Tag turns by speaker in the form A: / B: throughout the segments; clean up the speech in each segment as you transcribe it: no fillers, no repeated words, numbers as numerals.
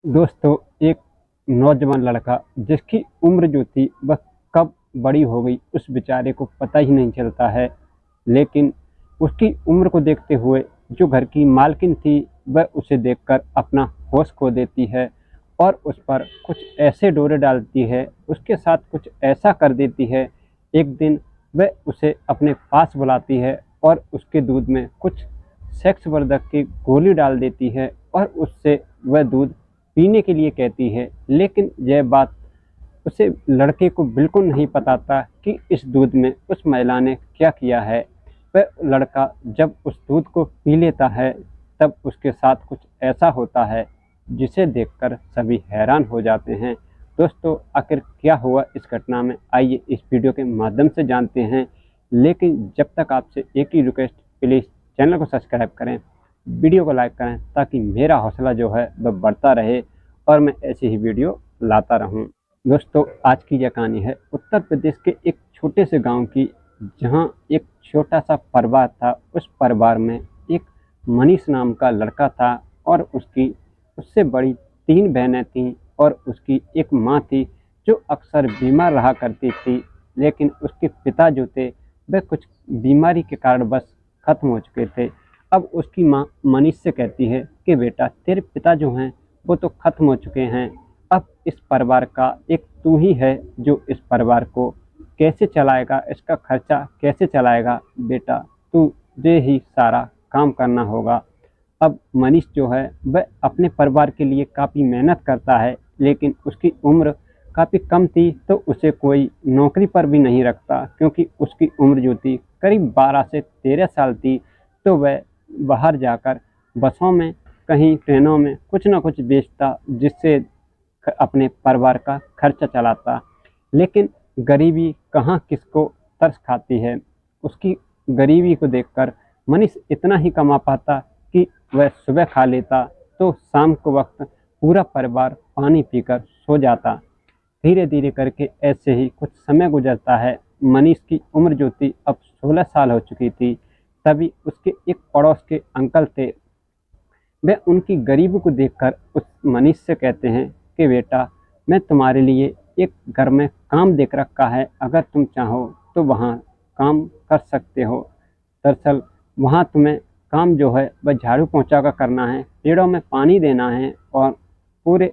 A: दोस्तों, एक नौजवान लड़का जिसकी उम्र जो थी वह कब बड़ी हो गई उस बेचारे को पता ही नहीं चलता है। लेकिन उसकी उम्र को देखते हुए जो घर की मालकिन थी वह उसे देखकर अपना होश खो देती है और उस पर कुछ ऐसे डोरे डालती है, उसके साथ कुछ ऐसा कर देती है। एक दिन वह उसे अपने पास बुलाती है और उसके दूध में कुछ सेक्स वर्धक की गोली डाल देती है और उससे वह दूध पीने के लिए कहती है। लेकिन यह बात उसे लड़के को बिल्कुल नहीं पता था कि इस दूध में उस महिला ने क्या किया है। वह लड़का जब उस दूध को पी लेता है तब उसके साथ कुछ ऐसा होता है जिसे देखकर सभी हैरान हो जाते हैं। दोस्तों, आखिर क्या हुआ इस घटना में, आइए इस वीडियो के माध्यम से जानते हैं। लेकिन जब तक आपसे एक ही रिक्वेस्ट, प्लीज़ चैनल को सब्सक्राइब करें, वीडियो को लाइक करें ताकि मेरा हौसला जो है वह बढ़ता रहे और मैं ऐसी ही वीडियो लाता रहूं। दोस्तों, आज की यह कहानी है उत्तर प्रदेश के एक छोटे से गांव की, जहां एक छोटा सा परिवार था। उस परिवार में एक मनीष नाम का लड़का था और उससे बड़ी 3 बहनें थीं और उसकी एक माँ थी जो अक्सर बीमार रहा करती थी। लेकिन उसके पिता जो थे वह कुछ बीमारी के कारण बस खत्म हो चुके थे। अब उसकी माँ मनीष से कहती है कि बेटा, तेरे पिता जो हैं वो तो खत्म हो चुके हैं, अब इस परिवार का एक तू ही है जो इस परिवार को कैसे चलाएगा, इसका खर्चा कैसे चलाएगा। बेटा, तुझे ही सारा काम करना होगा। अब मनीष जो है वह अपने परिवार के लिए काफ़ी मेहनत करता है, लेकिन उसकी उम्र काफ़ी कम थी तो उसे कोई नौकरी पर भी नहीं रखता, क्योंकि उसकी उम्र जो थी करीब 12 से 13 साल थी। तो वह बाहर जाकर बसों में, कहीं ट्रेनों में कुछ ना कुछ बेचता, जिससे अपने परिवार का खर्चा चलाता। लेकिन गरीबी कहाँ किसको तरस खाती है। उसकी गरीबी को देखकर मनीष इतना ही कमा पाता कि वह सुबह खा लेता तो शाम को वक्त पूरा परिवार पानी पीकर सो जाता। धीरे धीरे करके ऐसे ही कुछ समय गुजरता है। मनीष की उम्र जो थी अब 16 साल हो चुकी थी। तभी उसके एक पड़ोस के अंकल थे, वे उनकी गरीबी को देखकर उस मनीष से कहते हैं कि बेटा, मैं तुम्हारे लिए एक घर में काम देख रखा है, अगर तुम चाहो तो वहाँ काम कर सकते हो। दरअसल वहाँ तुम्हें काम जो है वह झाड़ू पोंछा का करना है, पेड़ों में पानी देना है और पूरे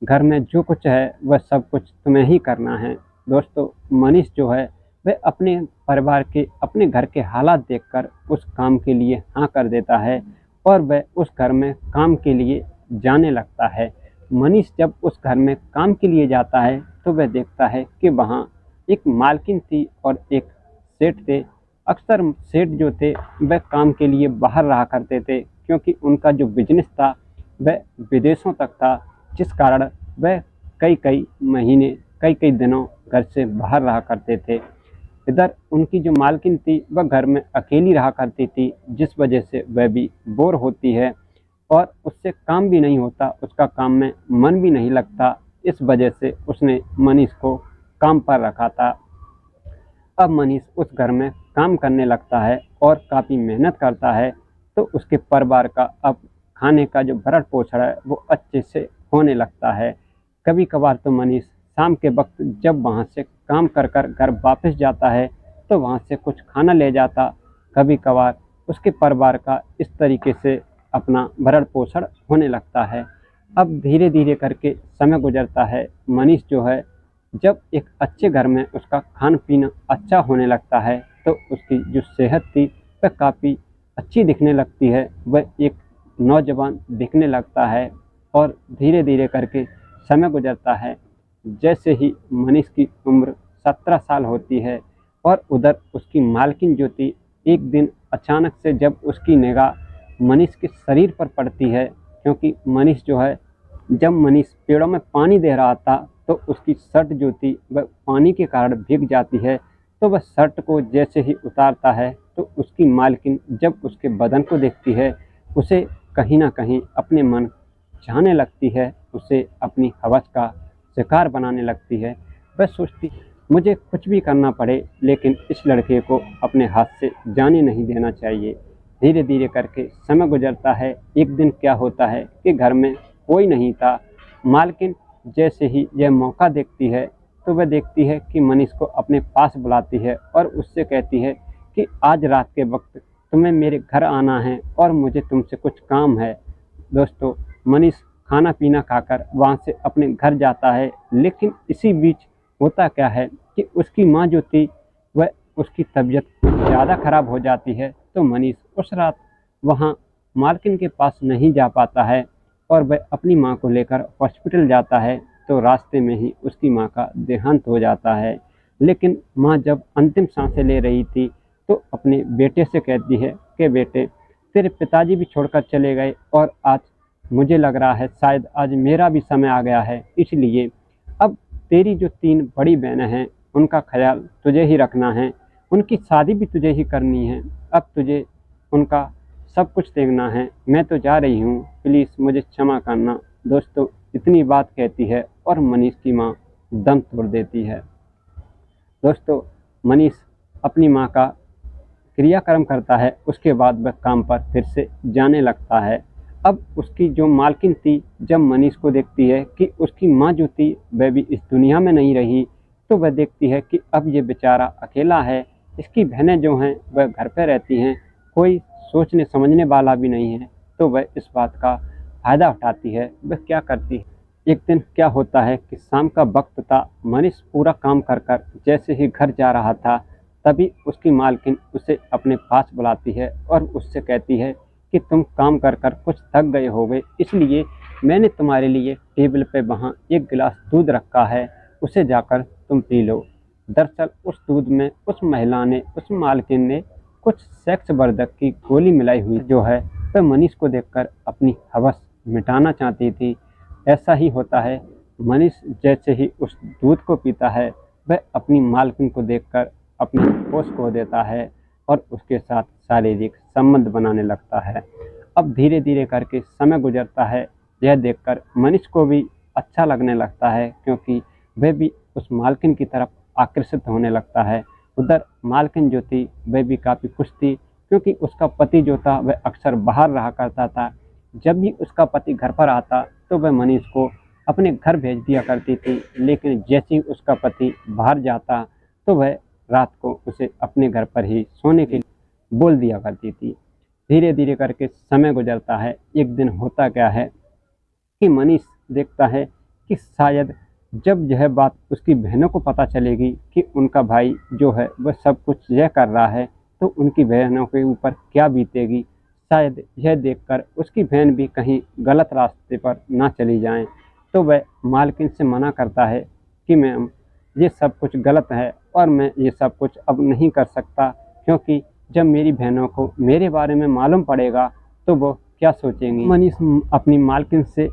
A: घर में जो कुछ है वह सब कुछ तुम्हें ही करना है। दोस्तों, मनीष जो है वह अपने परिवार के, अपने घर के हालात देखकर उस काम के लिए हाँ कर देता है और वह उस घर में काम के लिए जाने लगता है। मनीष जब उस घर में काम के लिए जाता है तो वह देखता है कि वहाँ एक मालकिन थी और एक सेठ थे। अक्सर सेठ जो थे वह काम के लिए बाहर रहा करते थे, क्योंकि उनका जो बिजनेस था वह विदेशों तक था, जिस कारण वह कई कई महीने, कई कई दिनों घर से बाहर रहा करते थे। इधर उनकी जो मालकिन थी वह घर में अकेली रहा करती थी, जिस वजह से वह भी बोर होती है और उससे काम भी नहीं होता, उसका काम में मन भी नहीं लगता। इस वजह से उसने मनीष को काम पर रखा था। अब मनीष उस घर में काम करने लगता है और काफ़ी मेहनत करता है, तो उसके परिवार का अब खाने का जो भरण पोषण है वो अच्छे से होने लगता है। कभी कभार तो मनीष शाम के वक्त जब वहाँ से काम कर कर घर वापस जाता है तो वहाँ से कुछ खाना ले जाता। कभी कभार उसके परिवार का इस तरीके से अपना भरण पोषण होने लगता है। अब धीरे धीरे करके समय गुजरता है। मनीष जो है जब एक अच्छे घर में उसका खान पीना अच्छा होने लगता है तो उसकी जो सेहत थी वह काफ़ी अच्छी दिखने लगती है। वह एक नौजवान दिखने लगता है और धीरे धीरे करके समय गुजरता है। जैसे ही मनीष की उम्र 17 साल होती है और उधर उसकी मालकिन जो थी, एक दिन अचानक से जब उसकी निगाह मनीष के शरीर पर पड़ती है, क्योंकि मनीष जो है, जब मनीष पेड़ों में पानी दे रहा था तो उसकी शर्ट जो थी वह पानी के कारण भीग जाती है। तो वह शर्ट को जैसे ही उतारता है तो उसकी मालकिन जब उसके बदन को देखती है, उसे कहीं ना कहीं अपने मन चाहने लगती है, उसे अपनी हवस का शिकार बनाने लगती है। वह सोचती, मुझे कुछ भी करना पड़े लेकिन इस लड़के को अपने हाथ से जाने नहीं देना चाहिए। धीरे धीरे करके समय गुजरता है। एक दिन क्या होता है कि घर में कोई नहीं था मालकिन जैसे ही यह मौका देखती है तो वह देखती है कि मनीष को अपने पास बुलाती है और उससे कहती है कि आज रात के वक्त तुम्हें मेरे घर आना है और मुझे तुमसे कुछ काम है। दोस्तों, मनीष खाना पीना खाकर वहाँ से अपने घर जाता है, लेकिन इसी बीच होता क्या है कि उसकी माँ जो थी वह उसकी तबीयत ज़्यादा खराब हो जाती है। तो मनीष उस रात वहाँ मालकिन के पास नहीं जा पाता है और वह अपनी माँ को लेकर हॉस्पिटल जाता है। तो रास्ते में ही उसकी माँ का देहांत हो जाता है। लेकिन माँ जब अंतिम सांसें ले रही थी तो अपने बेटे से कहती है कि बेटे, तेरे पिताजी भी छोड़कर चले गए और आज मुझे लग रहा है शायद आज मेरा भी समय आ गया है, इसलिए अब तेरी जो 3 बड़ी बहनें हैं उनका ख्याल तुझे ही रखना है, उनकी शादी भी तुझे ही करनी है, अब तुझे उनका सब कुछ देखना है। मैं तो जा रही हूँ, प्लीज़ मुझे क्षमा करना। दोस्तों, इतनी बात कहती है और मनीष की माँ दम तोड़ देती है। दोस्तों, मनीष अपनी माँ का क्रियाक्रम करता है, उसके बाद वह काम पर फिर से जाने लगता है। अब उसकी जो मालकिन थी जब मनीष को देखती है कि उसकी माँ जो थी वह भी इस दुनिया में नहीं रही, तो वह देखती है कि अब ये बेचारा अकेला है, इसकी बहनें जो हैं वह घर पे रहती हैं, कोई सोचने समझने वाला भी नहीं है। तो वह इस बात का फ़ायदा उठाती है। वह क्या करती है, एक दिन क्या होता है कि शाम का वक्त था, मनीष पूरा काम कर कर जैसे ही घर जा रहा था तभी उसकी मालकिन उसे अपने पास बुलाती है और उससे कहती है कि तुम काम कर कर कुछ थक गए होगे, इसलिए मैंने तुम्हारे लिए टेबल पे वहाँ एक गिलास दूध रखा है, उसे जाकर तुम पी लो। दरअसल उस दूध में उस महिला ने, उस मालकिन ने कुछ सेक्स वर्धक की गोली मिलाई हुई जो है वह मनीष को देखकर अपनी हवस मिटाना चाहती थी। ऐसा ही होता है, मनीष जैसे ही उस दूध को पीता है वह अपनी मालकिन को देखकर अपने होश खो देता है और उसके साथ शारीरिक संबंध बनाने लगता है। अब धीरे धीरे करके समय गुजरता है, यह देखकर मनीष को भी अच्छा लगने लगता है क्योंकि वह भी उस मालकिन की तरफ आकर्षित होने लगता है। उधर मालकिन जो थी वह भी काफ़ी खुश थी क्योंकि उसका पति जो था वह अक्सर बाहर रहा करता था। जब भी उसका पति घर पर आता तो वह मनीष को अपने घर भेज दिया करती थी, लेकिन जैसे ही उसका पति बाहर जाता तो वह रात को उसे अपने घर पर ही सोने के लिए बोल दिया करती थी। धीरे धीरे करके समय गुजरता है। एक दिन होता क्या है कि मनीष देखता है कि शायद जब यह बात उसकी बहनों को पता चलेगी कि उनका भाई जो है वह सब कुछ यह कर रहा है तो उनकी बहनों के ऊपर क्या बीतेगी। शायद यह देखकर उसकी बहन भी कहीं गलत रास्ते पर ना चली जाएं। तो वह मालकिन से मना करता है कि मैम, ये सब कुछ गलत है और मैं ये सब कुछ अब नहीं कर सकता, क्योंकि जब मेरी बहनों को मेरे बारे में मालूम पड़ेगा तो वो क्या सोचेंगी। मनीष अपनी मालकिन से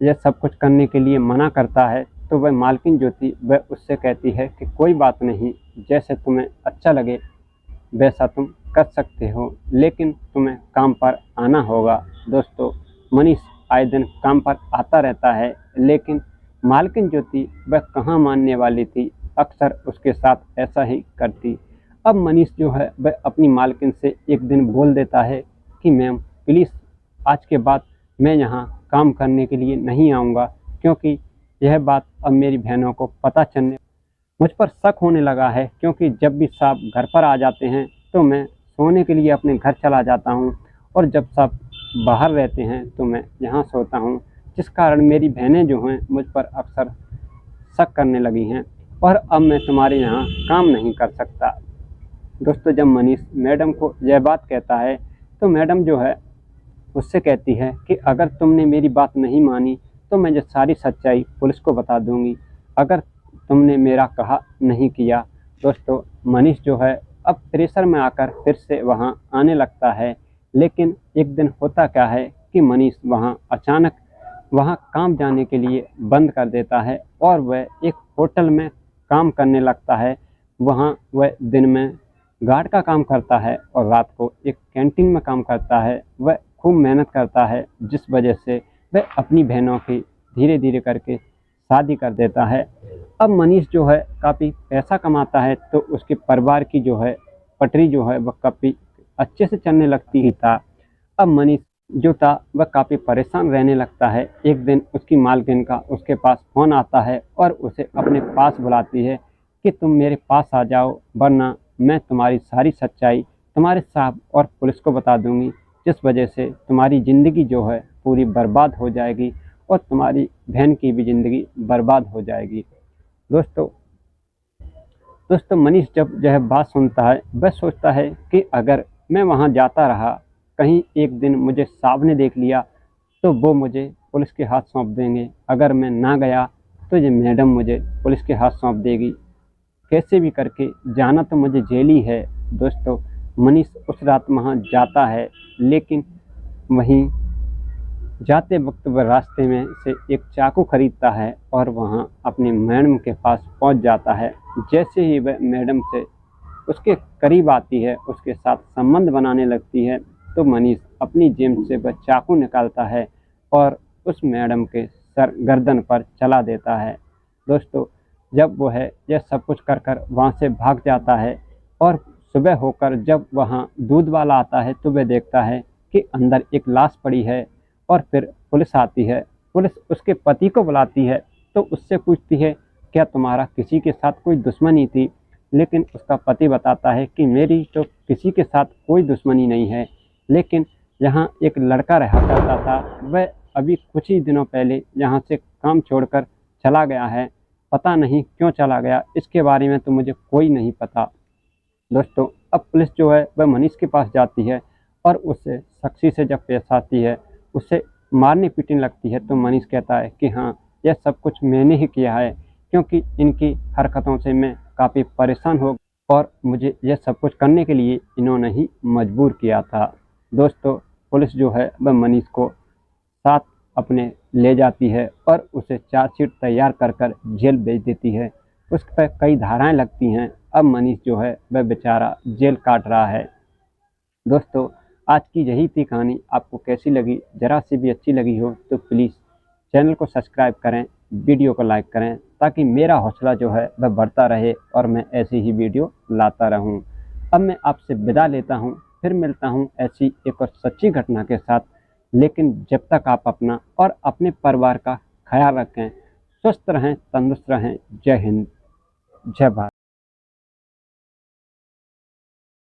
A: यह सब कुछ करने के लिए मना करता है तो वह मालकिन जो थी वह उससे कहती है कि कोई बात नहीं, जैसे तुम्हें अच्छा लगे वैसा तुम कर सकते हो, लेकिन तुम्हें काम पर आना होगा। दोस्तों, मनीष आए दिन काम पर आता रहता है, लेकिन मालकिन जो थी वह कहाँ मानने वाली थी, अक्सर उसके साथ ऐसा ही करती। अब मनीष जो है वह अपनी मालकिन से एक दिन बोल देता है कि मैम प्लीज़ आज के बाद मैं यहाँ काम करने के लिए नहीं आऊँगा, क्योंकि यह बात अब मेरी बहनों को पता चलने मुझ पर शक होने लगा है, क्योंकि जब भी साहब घर पर आ जाते हैं तो मैं सोने के लिए अपने घर चला जाता हूँ और जब साहब बाहर रहते हैं तो मैं यहाँ सोता हूँ, जिस कारण मेरी बहनें जो हैं मुझ पर अक्सर शक करने लगी हैं और अब मैं तुम्हारे यहाँ काम नहीं कर सकता। दोस्तों, जब मनीष मैडम को यह बात कहता है तो मैडम जो है उससे कहती है कि अगर तुमने मेरी बात नहीं मानी तो मैं ये सारी सच्चाई पुलिस को बता दूंगी, अगर तुमने मेरा कहा नहीं किया। दोस्तों, मनीष जो है अब प्रेशर में आकर फिर से वहाँ आने लगता है, लेकिन एक दिन होता क्या है कि मनीष वहाँ अचानक वहाँ काम जाने के लिए बंद कर देता है और वह एक होटल में काम करने लगता है। वहाँ वह दिन में गार्ड का काम करता है और रात को एक कैंटीन में काम करता है। वह खूब मेहनत करता है, जिस वजह से वह अपनी बहनों की धीरे धीरे करके शादी कर देता है। अब मनीष जो है काफ़ी पैसा कमाता है तो उसके परिवार की जो है पटरी जो है वह काफ़ी अच्छे से चलने लगती ही था। अब मनीष जो था वह काफ़ी परेशान रहने लगता है। एक दिन उसकी मालकिन का उसके पास फ़ोन आता है और उसे अपने पास बुलाती है कि तुम मेरे पास आ जाओ, वरना मैं तुम्हारी सारी सच्चाई तुम्हारे साहब और पुलिस को बता दूंगी, जिस वजह से तुम्हारी ज़िंदगी जो है पूरी बर्बाद हो जाएगी और तुम्हारी बहन की भी ज़िंदगी बर्बाद हो जाएगी। दोस्तों दोस्तों मनीष जब यह बात सुनता है वह सोचता है कि अगर मैं वहाँ जाता रहा, कहीं एक दिन मुझे साहब ने देख लिया तो वो मुझे पुलिस के हाथ सौंप देंगे। अगर मैं ना गया तो ये मैडम मुझे पुलिस के हाथ सौंप देगी। कैसे भी करके जाना तो मुझे जेल ही है। दोस्तों मनीष उस रात वहाँ जाता है, लेकिन वहीं जाते वक्त वह रास्ते में से एक चाकू खरीदता है और वहाँ अपनी मैडम के पास पहुँच जाता है। जैसे ही वह मैडम से उसके करीब आती है, उसके साथ संबंध बनाने लगती है, तो मनीष अपनी जेब से वह चाकू निकालता है और उस मैडम के सर गर्दन पर चला देता है। दोस्तों जब वो है यह सब कुछ कर कर वहाँ से भाग जाता है और सुबह होकर जब वहाँ दूध वाला आता है तो वह देखता है कि अंदर एक लाश पड़ी है। और फिर पुलिस आती है। पुलिस उसके पति को बुलाती है तो उससे पूछती है क्या तुम्हारा किसी के साथ कोई दुश्मनी थी, लेकिन उसका पति बताता है कि मेरी तो किसी के साथ कोई दुश्मनी नहीं है, लेकिन यहाँ एक लड़का रहा करता था, वह अभी कुछ ही दिनों पहले यहाँ से काम छोड़कर चला गया है। पता नहीं क्यों चला गया, इसके बारे में तो मुझे कोई नहीं पता। दोस्तों अब पुलिस जो है वह मनीष के पास जाती है और उससे सख्ती से जब पेश आती है, उसे मारने पीटने लगती है, तो मनीष कहता है कि हाँ यह सब कुछ मैंने ही किया है, क्योंकि इनकी हरकतों से मैं काफ़ी परेशान हो और मुझे यह सब कुछ करने के लिए इन्होंने ही मजबूर किया था। दोस्तों पुलिस जो है वह मनीष को साथ अपने ले जाती है और उसे चार्जशीट तैयार कर कर जेल भेज देती है। उस पर कई धाराएं लगती हैं। अब मनीष जो है वह बेचारा जेल काट रहा है। दोस्तों आज की यही थी कहानी। आपको कैसी लगी? ज़रा सी भी अच्छी लगी हो तो प्लीज़ चैनल को सब्सक्राइब करें, वीडियो को लाइक करें, ताकि मेरा हौसला जो है वह बढ़ता रहे और मैं ऐसी ही वीडियो लाता रहूं। अब मैं आपसे विदा लेता हूं, फिर मिलता हूं ऐसी एक और सच्ची घटना के साथ। लेकिन जब तक आप अपना और अपने परिवार का ख्याल रखें, स्वस्थ रहें, तंदुरुस्त रहें। जय हिंद, जय भारत।